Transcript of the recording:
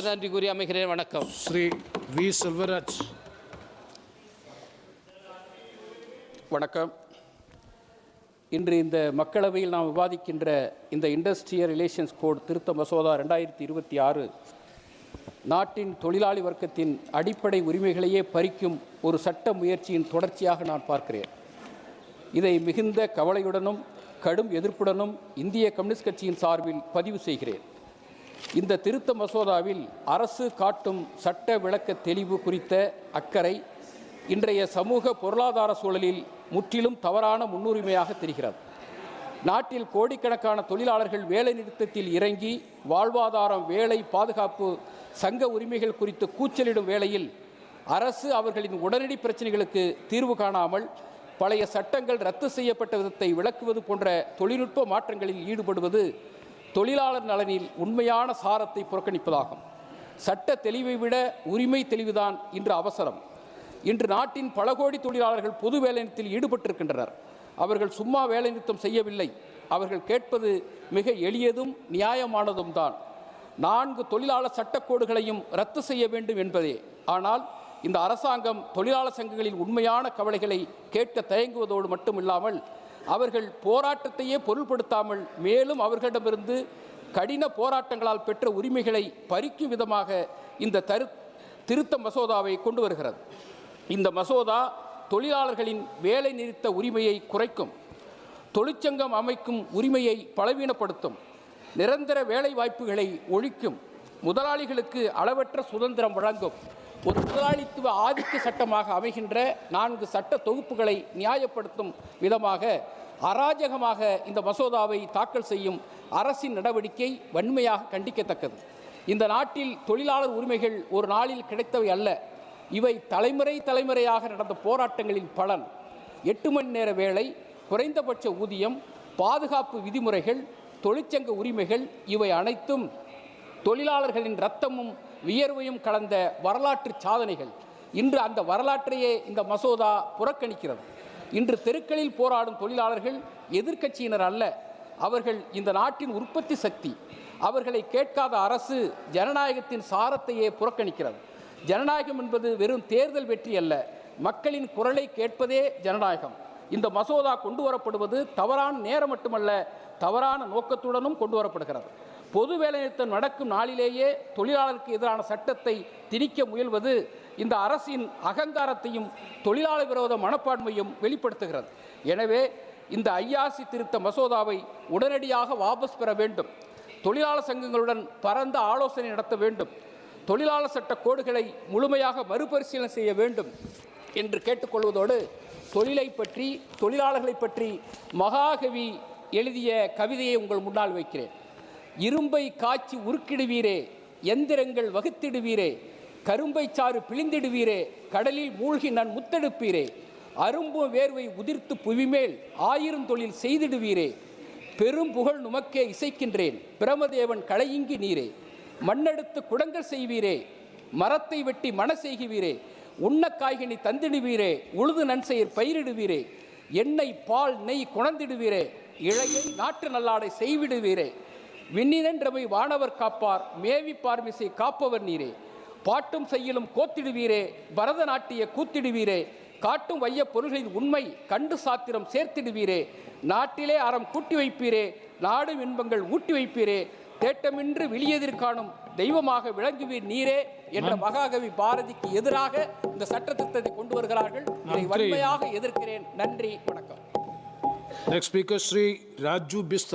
நன்றி கூறி அமைகிறேன். வணக்கம். ஸ்ரீ வி செல்வராஜ். வணக்கம். இன்று இந்த மக்களவையில் நாம் விவாதிக்கின்ற இந்த இண்டஸ்ட்ரியல் ரிலேஷன்ஸ் கோட் திருத்த மசோதா 2026 நாட்டின் தொழிலாளி வர்க்கத்தின் அடிப்படை உரிமைகளையே பறிக்கும் ஒரு சட்ட முயற்சியின் தொடர்ச்சியாக நான் பார்க்கிறேன். இதை மிகுந்த கவலையுடனும் கடும் எதிர்ப்புடனும் இந்திய கம்யூனிஸ்ட் கட்சியின் சார்பில் பதிவு செய்கிறேன். இந்த திருத்த மசோதாவில் அரசு காட்டும் சட்ட விளக்க தெளிவு குறித்த அக்கறை இன்றைய சமூக பொருளாதார சூழலில் முற்றிலும் தவறான முன்னுரிமையாக தெரிகிறது. நாட்டில் கோடிக்கணக்கான தொழிலாளர்கள் வேலை நிறுத்தத்தில் இறங்கி வாழ்வாதாரம், வேலை பாதுகாப்பு, சங்க உரிமைகள் குறித்து கூச்சலிடும் வேளையில் அரசு அவர்களின் உடனடி பிரச்சனைகளுக்கு தீர்வு காணாமல் பழைய சட்டங்கள் ரத்து செய்யப்பட்ட விதத்தை விளக்குவது போன்ற தொழில்நுட்ப மாற்றங்களில் ஈடுபடுவது தொழிலாளர் நலனில் உண்மையான சாரத்தை புறக்கணிப்பதாகும். சட்ட தெளிவை விட உரிமை தெளிவுதான் இன்று அவசரம். இன்று நாட்டின் பல கோடி தொழிலாளர்கள் பொது வேலைநிறுத்தத்தில் ஈடுபட்டிருக்கின்றனர். அவர்கள் சும்மா வேலைநிறுத்தம் செய்யவில்லை. அவர்கள் கேட்பது மிக எளியதும் நியாயமானதும் தான். 4 தொழிலாளர் சட்டக்கோடுகளையும் ரத்து செய்ய வேண்டும் என்பதே. ஆனால் இந்த அரசாங்கம் தொழிலாளர் சங்கங்களின் உண்மையான கவலைகளை கேட்க தயங்குவதோடு மட்டுமில்லாமல் அவர்கள் போராட்டத்தையே பொருள்படுத்தாமல் மேலும் அவர்களிடமிருந்து கடின போராட்டங்களால் பெற்ற உரிமைகளை பறிக்கும் விதமாக இந்த திருத்த மசோதாவை கொண்டு வருகிறது. இந்த மசோதா தொழிலாளர்களின் வேலை நிறுத்த உரிமையை குறைக்கும், தொழிற்சங்கம் அமைக்கும் உரிமையை பலவீனப்படுத்தும், நிரந்தர வேலை வாய்ப்புகளை ஒழிக்கும், முதலாளிகளுக்கு அளவற்ற சுதந்திரம் வழங்கும். ஒரு முதலாளித்துவ ஆதிக்க சட்டமாக அமைகின்ற 4 சட்ட தொகுப்புகளை நியாயப்படுத்தும் விதமாக அராஜகமாக இந்த மசோதாவை தாக்கல் செய்யும் அரசின் நடவடிக்கை வன்மையாக கண்டிக்கத்தக்கது. இந்த நாட்டில் தொழிலாளர் உரிமைகள் ஒரு நாளில் கிடைத்தவை அல்ல. இவை தலைமுறையாக நடந்த போராட்டங்களின் பலன். 8 மணி நேர வேலை, குறைந்தபட்ச ஊதியம், பாதுகாப்பு விதிமுறைகள், தொழிற்சங்க உரிமைகள் இவை அனைத்தும் தொழிலாளர்களின் இரத்தமும் வியர்வையும் கலந்த வரலாற்று சாதனைகள். இன்று அந்த வரலாற்றையே இந்த மசோதா புறக்கணிக்கிறது. இன்று தெருக்களில் போராடும் தொழிலாளர்கள் எதிர்க்கட்சியினர் அல்ல. அவர்கள் இந்த நாட்டின் உற்பத்தி சக்தி. அவர்களை கேட்காத அரசு ஜனநாயகத்தின் சாரத்தையே புறக்கணிக்கிறது. ஜனநாயகம் என்பது வெறும் தேர்தல் வெற்றி அல்ல. மக்களின் குரலை கேட்பதே ஜனநாயகம். இந்த மசோதா கொண்டு வரப்படுவது தவறான நேரம் மட்டுமல்ல, தவறான நோக்கத்துடனும் கொண்டு வரப்படுகிறது. பொது வேலைநிறுத்தம் நடக்கும் நாளிலேயே தொழிலாளருக்கு எதிரான சட்டத்தை திணிக்க முயல்வது இந்த அரசின் அகங்காரத்தையும் தொழிலாளர் விரோத மனப்பான்மையும் வெளிப்படுத்துகிறது. எனவே இந்த ஐஆர்சி திருத்த மசோதாவை உடனடியாக வாபஸ் பெற வேண்டும். தொழிலாளர் சங்கங்களுடன் பரந்த ஆலோசனை நடத்த வேண்டும். தொழிலாளர் சட்ட கோடுகளை முழுமையாக மறுபரிசீலனை செய்ய வேண்டும் என்று கேட்டுக்கொள்வதோடு, தொழிலை பற்றி, தொழிலாளர்களை பற்றி மகாகவி எழுதிய கவிதையை உங்கள் முன்னால் வைக்கிறேன். இரும்பை காய்ச்சி உருக்கிடுவீரே, எந்திரங்கள் வகுத்திடுவீரே, கரும்பை சாறு பிழிந்திடுவீரே, கடலில் மூழ்கி நான் முத்தெடுப்பீரே, அரும்பும் வேர்வை உதிர்த்து புவிமேல் 1000 தொழில் செய்திடுவீரே, பெரும் புகழ் நுமக்கே இசைக்கின்றேன், பிரமதேவன் களையிங்கி நீரே, மண்ணெடுத்து குடங்கள் செய்வீரே, மரத்தை வெட்டி மன செய்குவீரே, உண்ண காய்கனி தந்திடுவீரே, உழுது நன்செயர் பயிரிடுவீரே, எண்ணெய் பால் நெய் குணந்திடுவீரே, இழையை நாட்டு நல்லாடை செய்விடுவீரே, விண்ணினன்றவை வானவர் காப்பார், மேவி பார்மிசை காப்பவர் நீரே, பாட்டும் செய்யலும் கோத்திடுவீரே, பரதநாட்டிய கூத்திடுவீரே, காட்டும் வைய பொருள்களின் உண்மை கண்டு சாத்திரம் சேர்த்திடுவீரே, நாட்டிலே அறம் கூட்டி வைப்பீரே, நாடும் இன்பங்கள் ஊட்டி வைப்பீரே, தேட்டமின்றி விழியெதிர்காணும் தெய்வமாக விளங்குவீர் நீரே என்ற மகாகவி பாரதிக்கு எதிராக இந்த சட்ட திட்டத்தை கொண்டு வருகிறார்கள். இதை வன்மையாக எதிர்க்கிறேன். நன்றி, வணக்கம். Next speaker, Sri Raju Bistar.